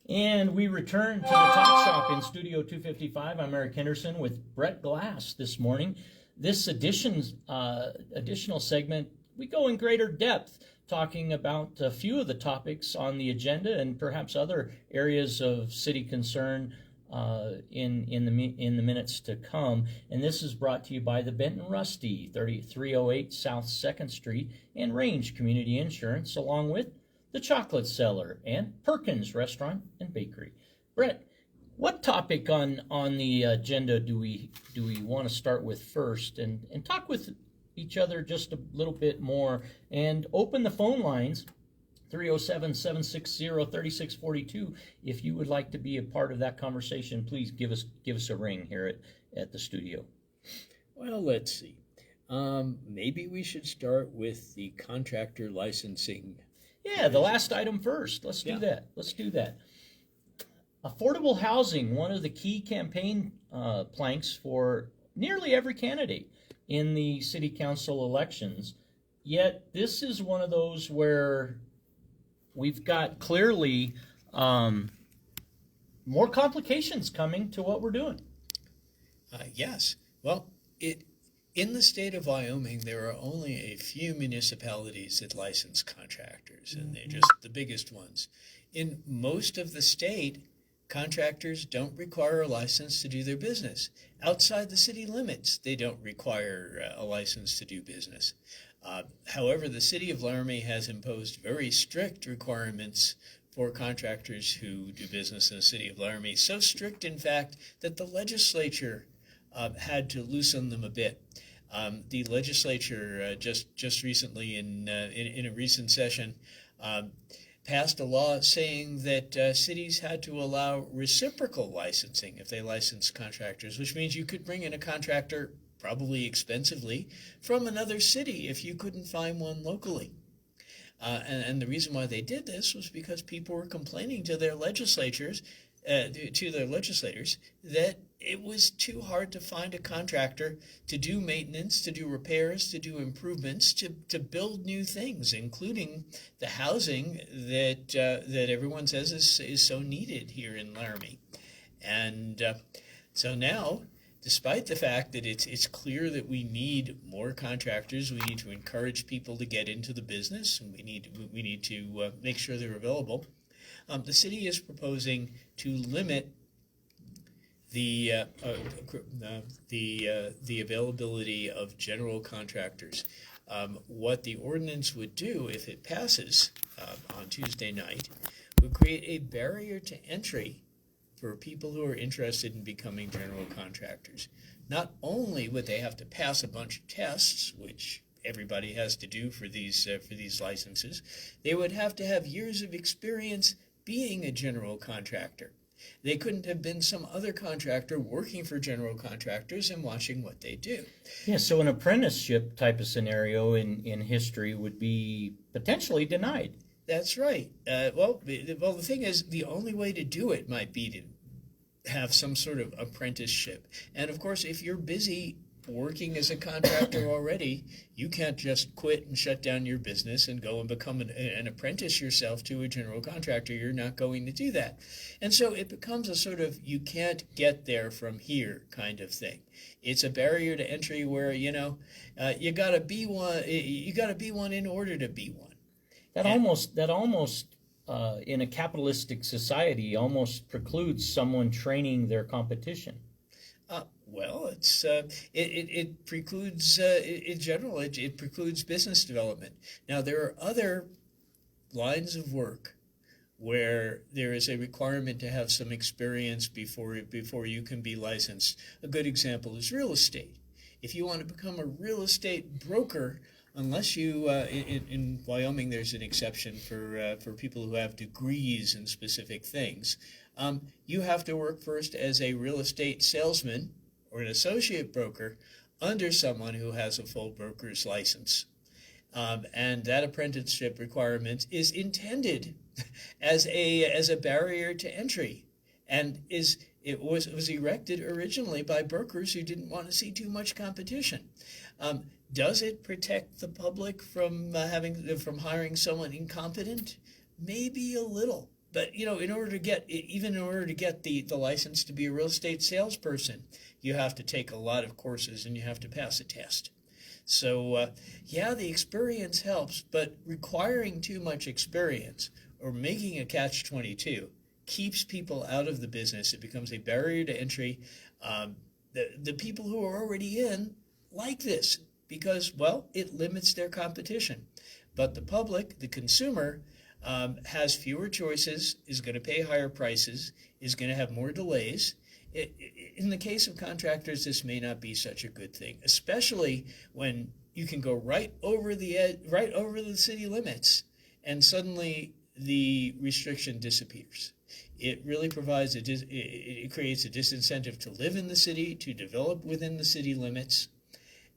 And we return to the Talk Shop in Studio 255. I'm Eric Henderson with Brett Glass this morning. This additional segment, we go in greater depth talking about a few of the topics on the agenda and perhaps other areas of city concern in the minutes to come. And this is brought to you by the Benton Rusty, 3308 South 2nd Street, and Range Community Insurance, along with the Chocolate Cellar and Perkins Restaurant and Bakery. Brett, what topic on the agenda do we want to start with first, and talk with each other just a little bit more, and open the phone lines 307-760-3642. If you would like to be a part of that conversation, please give us a ring here at the studio. Well, let's see. Maybe we should start with the contractor licensing. Yeah, the last item first. Let's do that. Affordable housing, one of the key campaign planks for nearly every candidate in the city council elections. Yet this is one of those where we've got clearly more complications coming to what we're doing. Yes. Well, in the state of Wyoming, there are only a few municipalities that license contractors, and they're just the biggest ones. In most of the state, contractors don't require a license to do their business. Outside the city limits, they don't require a license to do business. However, the city of Laramie has imposed very strict requirements for contractors who do business in the city of Laramie. So strict, in fact, that the legislature had to loosen them a bit. The legislature just recently, in a recent session, passed a law saying that cities had to allow reciprocal licensing if they license contractors, which means you could bring in a contractor, probably expensively, from another city if you couldn't find one locally. And the reason why they did this was because people were complaining to their legislators that it was too hard to find a contractor to do maintenance, to do repairs, to do improvements, to build new things, including the housing that everyone says is so needed here in Laramie. And so now, despite the fact that it's clear that we need more contractors, we need to encourage people to get into the business, and we need to make sure they're available. The city is proposing to limit the availability of general contractors. What the ordinance would do, if it passes on Tuesday night, would create a barrier to entry for people who are interested in becoming general contractors. Not only would they have to pass a bunch of tests, which everybody has to do for these licenses, they would have to have years of experience being a general contractor. They couldn't have been some other contractor working for general contractors and watching what they do. Yeah, so an apprenticeship type of scenario in history would be potentially denied. That's right. Well, the thing is, the only way to do it might be to have some sort of apprenticeship. And of course, if you're busy working as a contractor already, you can't just quit and shut down your business and go and become an apprentice yourself to a general contractor. You're not going to do that. And so it becomes a sort of you can't get there from here kind of thing. It's a barrier to entry where, you gotta be one in order to be one. That almost in a capitalistic society almost precludes someone training their competition. Well, it precludes in general. It precludes business development. Now, there are other lines of work where there is a requirement to have some experience before you can be licensed. A good example is real estate. If you want to become a real estate broker, unless you in Wyoming, there's an exception for people who have degrees in specific things. You have to work first as a real estate salesman or an associate broker under someone who has a full broker's license. And that apprenticeship requirement is intended as a barrier to entry, and it was erected originally by brokers who didn't want to see too much competition. Does it protect the public from hiring someone incompetent? Maybe a little. But in order to get the license to be a real estate salesperson, you have to take a lot of courses and you have to pass a test. So yeah, the experience helps, but requiring too much experience or making a catch-22 keeps people out of the business. It becomes a barrier to entry. The people who are already in like this because, well, it limits their competition. But the public, the consumer, has fewer choices, is going to pay higher prices, is going to have more delays. In the case of contractors, this may not be such a good thing, especially when you can go right over the city limits, and suddenly the restriction disappears. It really provides it creates a disincentive to live in the city, to develop within the city limits,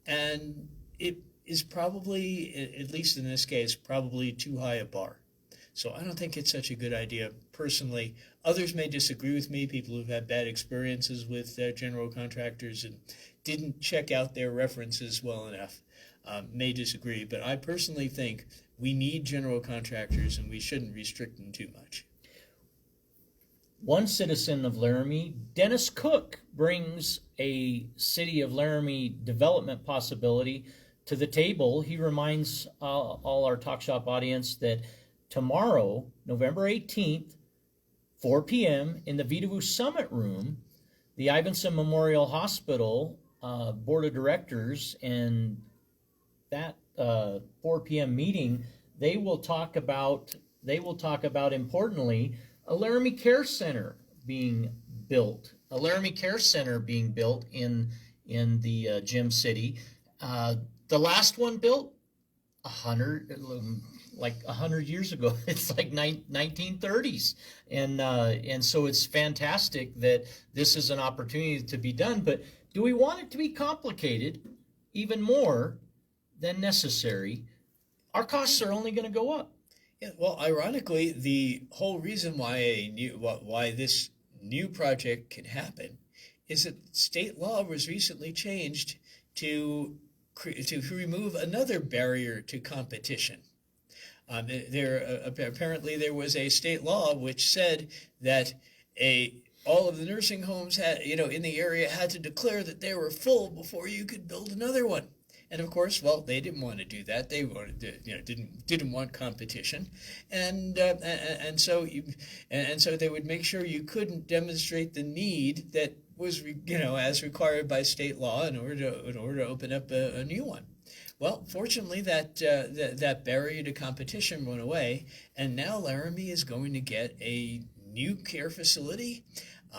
and it is probably, at least in this case, probably too high a bar. So I don't think it's such a good idea personally. Others may disagree with me, people who've had bad experiences with general contractors and didn't check out their references well enough, may disagree. But I personally think we need general contractors and we shouldn't restrict them too much. One citizen of Laramie, Dennis Cook, brings a City of Laramie development possibility to the table. He reminds all our Talk Shop audience that tomorrow, November 18th, 4 p.m. in the Vidavoo Summit Room, the Ivinson Memorial Hospital Board of Directors and that 4 p.m. meeting, they will talk about importantly a Laramie Care Center being built. A Laramie Care Center being built in the Gem City. The last one built 100 years ago. It's like 1930s, and so it's fantastic that this is an opportunity to be done. But do we want it to be complicated even more than necessary? Our costs are only going to go up. Yeah, well, ironically, the whole reason why this new project can happen is that state law was recently changed to remove another barrier to competition. Apparently there was a state law which said that all of the nursing homes in the area had to declare that they were full before you could build another one. And of course, well, they didn't want to do that. They wanted to, didn't want competition, and so they would make sure you couldn't demonstrate the need that was, as required by state law in order to open up a new one. Well, fortunately, that barrier to competition went away, and now Laramie is going to get a new care facility.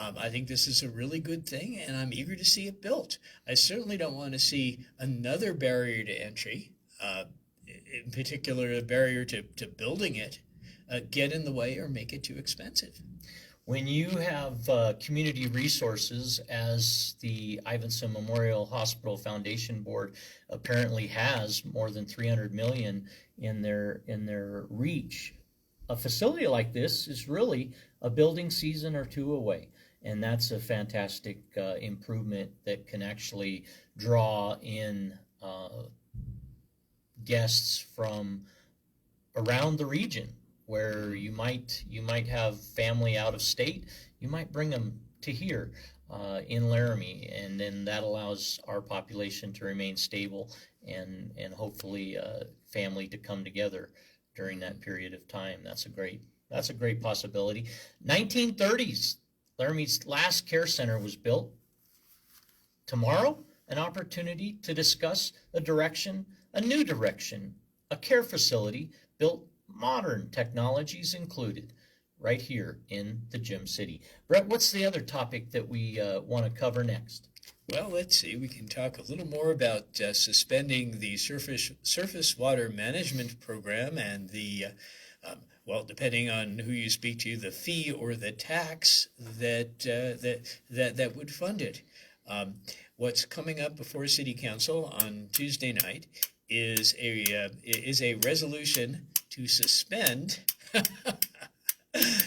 I think this is a really good thing, and I'm eager to see it built. I certainly don't want to see another barrier to entry, in particular a barrier to building it, get in the way or make it too expensive. When you have community resources, as the Ivinson Memorial Hospital Foundation Board apparently has more than $300 million in their reach, a facility like this is really a building season or two away. And that's a fantastic improvement that can actually draw in guests from around the region, where you might have family out of state. You might bring them to here in Laramie, and then that allows our population to remain stable and hopefully family to come together during that period of time. That's a great possibility. 1930s. Laramie's last care center was built. Tomorrow, an opportunity to discuss a new direction, a care facility built, modern technologies included, right here in the Gem City. Brett, what's the other topic that we want to cover next? Well, let's see. We can talk a little more about suspending the surface water management program and the well, depending on who you speak to, the fee or the tax that would fund it. What's coming up before City Council on Tuesday night is a resolution to suspend.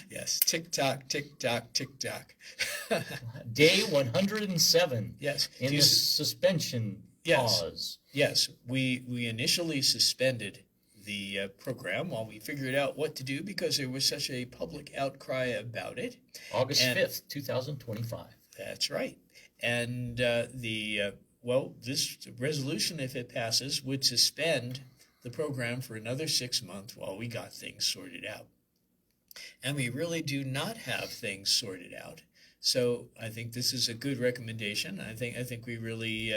Yes, tick tock, tick tock, tick tock. Day 107. Yes, in the suspension yes, pause. Yes, we initially suspended the program while we figured out what to do because there was such a public outcry about it. August And 5th, 2025. that's right. And this resolution, if it passes, would suspend the program for another 6 months while we got things sorted out. And we really do not have things sorted out. So I think this is a good recommendation. I think we really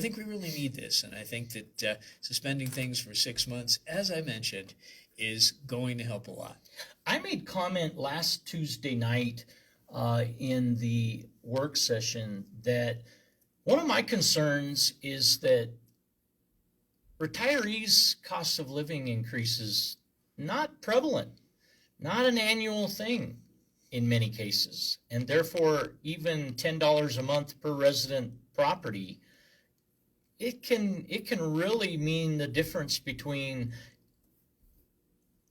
need this, and I think that suspending things for 6 months, as I mentioned, is going to help a lot. I made comment last Tuesday night in the work session that one of my concerns is that retirees' cost of living increases not prevalent, not an annual thing in many cases, and therefore even $10 a month per resident property, it can really mean the difference between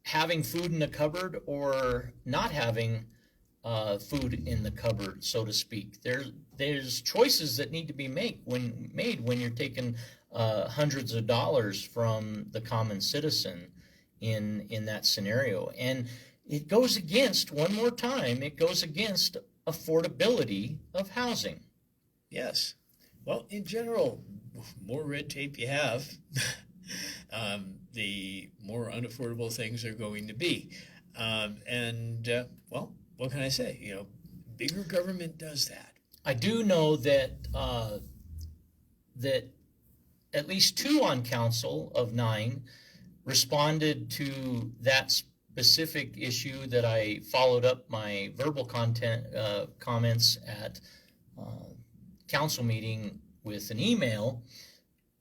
having food in the cupboard or not having food in the cupboard, so to speak. There's choices that need to be made when you're taking hundreds of dollars from the common citizen in that scenario. And it goes against, one more time, it goes against affordability of housing. Yes. Well, in general, more red tape you have, the more unaffordable things are going to be. Well, what can I say? Bigger government does that. I do know that that at least 2 on council of 9 responded to that specific issue that I followed up my verbal comments at council meeting with an email.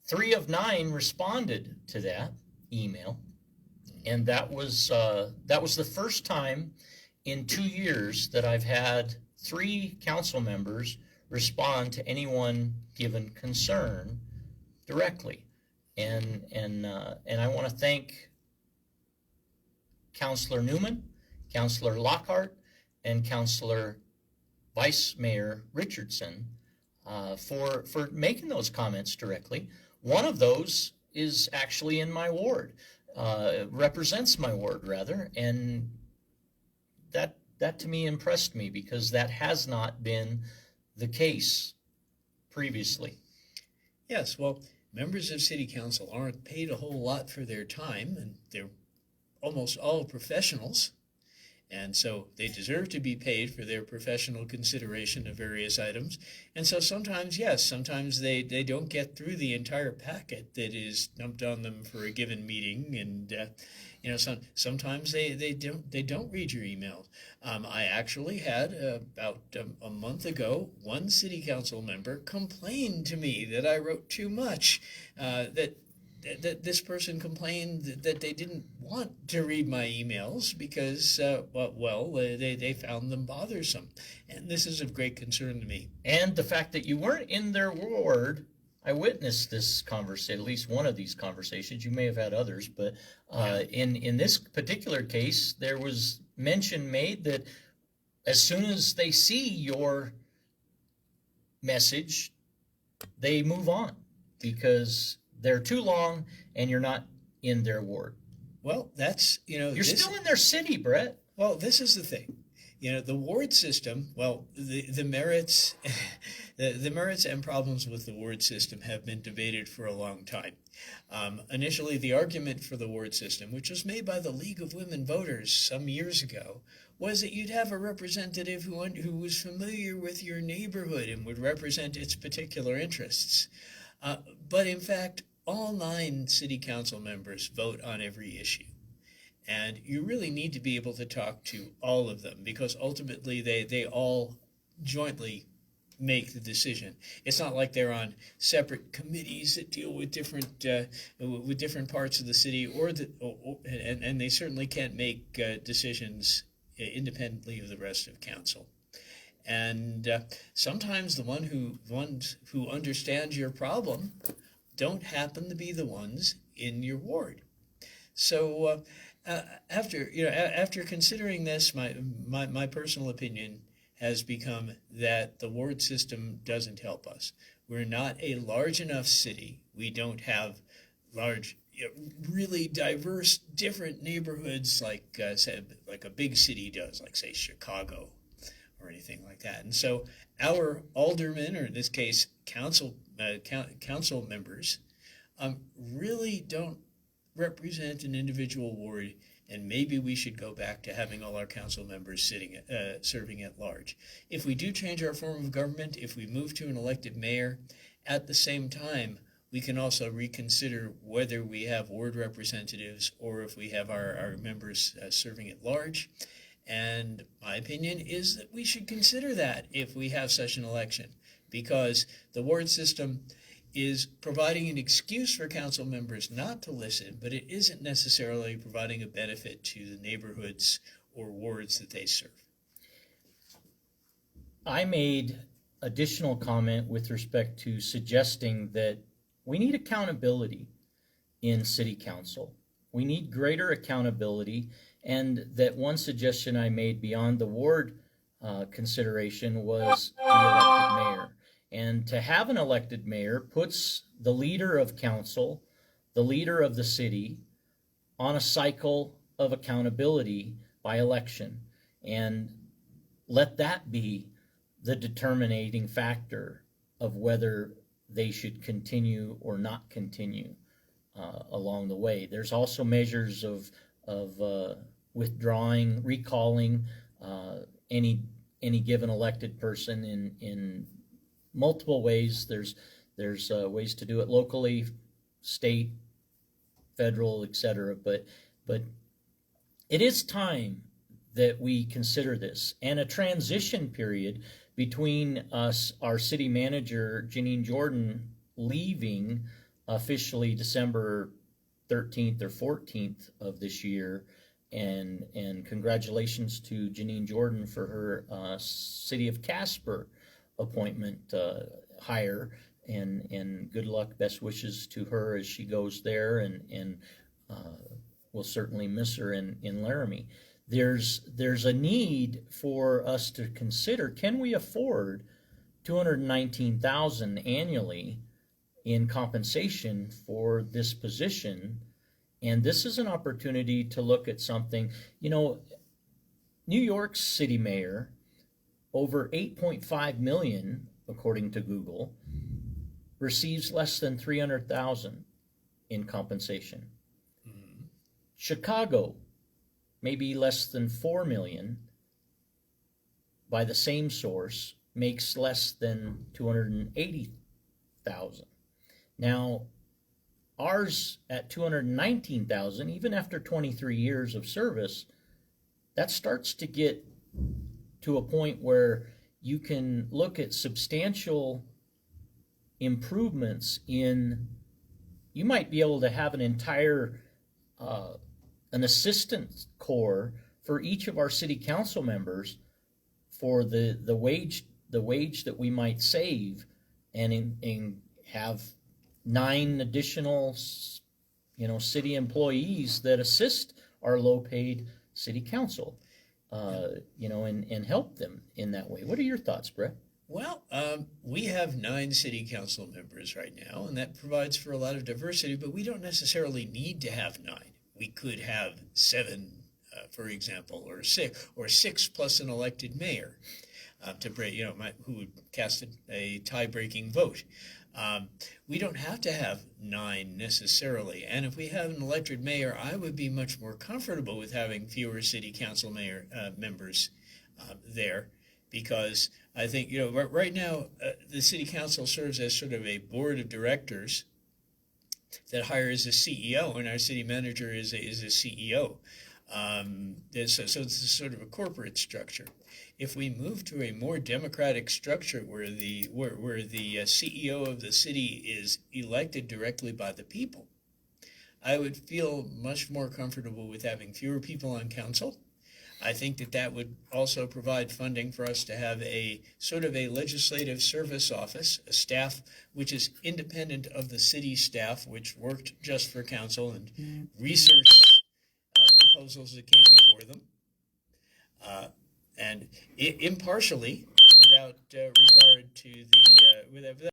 3 of 9 responded to that email, and that was the first time in 2 years that I've had 3 council members respond to anyone given concern directly, and I want to thank Councillor Newman, Councillor Lockhart, and Councillor Vice Mayor Richardson for making those comments directly. One of those is actually in my ward, represents my ward rather, and that to me impressed me because that has not been the case previously. Yes, well, members of City Council aren't paid a whole lot for their time, and they're almost all professionals, and so they deserve to be paid for their professional consideration of various items. And so sometimes they don't get through the entire packet that is dumped on them for a given meeting, and sometimes they don't read your emails. I actually had about a month ago, one city council member complained to me that I wrote too much, that this person complained that they didn't want to read my emails because, they found them bothersome. And this is of great concern to me. And the fact that you weren't in their ward, I witnessed this conversation, at least one of these conversations. You may have had others, but in this particular case, there was mention made that as soon as they see your message, they move on because they're too long and you're not in their ward. Well, that's, You're still in their city, Brett. Well, this is the thing. The ward system, the merits the merits and problems with the ward system have been debated for a long time. Initially, the argument for the ward system, which was made by the League of Women Voters some years ago, was that you'd have a representative who was familiar with your neighborhood and would represent its particular interests. But in fact, all 9 city council members vote on every issue. And you really need to be able to talk to all of them because ultimately they all jointly make the decision. It's not like they're on separate committees that deal with different parts of the city, and they certainly can't make decisions independently of the rest of council. And sometimes the ones who understand your problem don't happen to be the ones in your ward. So after considering this, my personal opinion has become that the ward system doesn't help us. We're not a large enough city. We don't have large really diverse, different neighborhoods say, like a big city does, like say Chicago or anything like that. And so our aldermen, or in this case council members, really don't represent an individual ward, and maybe we should go back to having all our council members serving at large. If we do change our form of government, if we move to an elected mayor, at the same time, we can also reconsider whether we have ward representatives or if we have our members serving at large. And my opinion is that we should consider that if we have such an election, because the ward system is providing an excuse for council members not to listen, but it isn't necessarily providing a benefit to the neighborhoods or wards that they serve. I made additional comment with respect to suggesting that we need accountability in city council. We need greater accountability, and that one suggestion I made beyond the ward consideration was the elected mayor. And to have an elected mayor puts the leader of council, the leader of the city, on a cycle of accountability by election. And let that be the determining factor of whether they should continue or not continue along the way. There's also measures of withdrawing, recalling any given elected person in multiple ways. There's ways to do it locally, state, federal, etc. But it is time that we consider this, and a transition period between us, our city manager Janine Jordan leaving officially December 13th or 14th of this year, and congratulations to Janine Jordan for her City of Casper appointment hire, and good luck, best wishes to her as she goes there, and we'll certainly miss her in Laramie. There's a need for us to consider, can we afford $219,000 annually in compensation for this position? And this is an opportunity to look at something. New York's city mayor, over 8.5 million, according to Google, receives less than 300,000 in compensation. Mm-hmm. Chicago, maybe less than 4 million, by the same source, makes less than 280,000. Now, ours at 219,000, even after 23 years of service, that starts to get to a point where you can look at substantial improvements in, you might be able to have an entire an assistant corps for each of our city council members for the wage that we might save, and have 9 additional city employees that assist our low-paid city council, and help them in that way. What are your thoughts, Brett? Well, we have 9 city council members right now, and that provides for a lot of diversity, but we don't necessarily need to have 9. We could have 7, for example, or 6 plus an elected mayor to break, who would cast a tie-breaking vote. We don't have to have 9 necessarily, and if we have an elected mayor, I would be much more comfortable with having fewer city council members there, because I think right now the city council serves as sort of a board of directors that hires a CEO, and our city manager is a CEO. So it's sort of a corporate structure. If we move to a more democratic structure where the CEO of the city is elected directly by the people, I would feel much more comfortable with having fewer people on council. I think that would also provide funding for us to have a sort of a legislative service office, a staff which is independent of the city staff, which worked just for council and researched proposals that came before them, and impartially, without regard to without